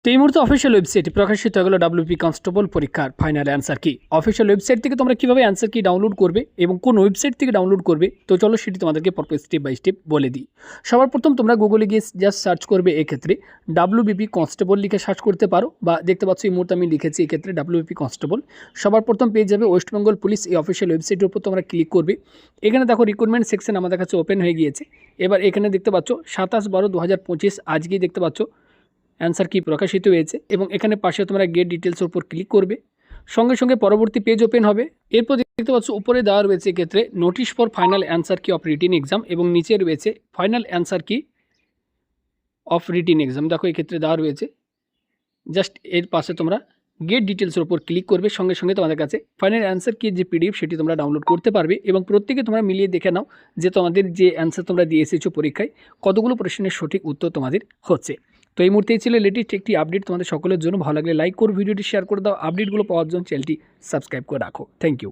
তো এই মুহূর্তে অফিসিয়াল ওয়েবসাইটে প্রকাশিত হয়ে গেল ডাব্লিউপি কনস্টেবল পরীক্ষার ফাইনাল অ্যান্সার কি। অফিসিয়াল ওয়েবসাইট থেকে তোমরা কীভাবে অ্যান্সার কি ডাউনলোড করবে এবং কোন ওয়েবসাইট থেকে ডাউনলোড করবে, তো চলো সেটি তোমাদেরকে পরপর স্টেপ বাই স্টেপ বলে দিই। সবার প্রথম তোমরা গুগলে গিয়ে জাস্ট সার্চ করবে, এক্ষেত্রে ডাব্লিউবিপি কনস্টেবল লিখে সার্চ করতে পারো, বা দেখতে পাচ্ছ এই মুহূর্তে আমি লিখেছি এক্ষেত্রে ডাব্লিউবিপি কনস্টেবল। সবার প্রথম পেজ যাবে ওয়েস্ট বেঙ্গল পুলিশ এই অফিসিয়াল ওয়েবসাইটের উপর তোমরা ক্লিক করবে। এখানে দেখো রিক্রুটমেন্ট সেকশন আমাদের কাছে ওপেন হয়ে গিয়েছে। এবার এখানে দেখতে পাচ্ছ 27/12/2025 আজকেই দেখতে পাচ্ছ অ্যান্সার কি প্রকাশিত হয়েছে, এবং এখানে পাশে তোমরা গেট ডিটেলসের উপর ক্লিক করবে। সঙ্গে সঙ্গে পরবর্তী পেজ ওপেন হবে। এরপর দেখতে পাচ্ছ উপরে দেওয়া রয়েছে এক্ষেত্রে নোটিশ ফর ফাইনাল অ্যান্সার কি অফ রিটিন এক্সাম, এবং নিচে রয়েছে ফাইনাল অ্যান্সার কি অফ রিটিন এক্সাম। দেখো এক্ষেত্রে দেওয়া রয়েছে, জাস্ট এর পাশে তোমরা গেট ডিটেলসের উপর ক্লিক করবে। সঙ্গে সঙ্গে তোমাদের কাছে ফাইনাল অ্যান্সার কি যে পিডিএফ সেটি তোমরা ডাউনলোড করতে পারবে, এবং প্রত্যেকে তোমরা মিলিয়ে দেখে নাও যে তোমাদের যে অ্যান্সার তোমরা দিয়ে এসেছো পরীক্ষায় কতগুলো প্রশ্নের সঠিক উত্তর তোমাদের হচ্ছে। তো এই মুহূর্তেই ছিল লেটেস্ট একটি আপডেট তোমাদের সকলের জন্য। ভালো লাগলে লাইক করো, ভিডিওটি শেয়ার করে দাও। আপডেটগুলো পাওয়ার জন্য চ্যানেলটি সাবস্ক্রাইব করে রাখো। Thank you.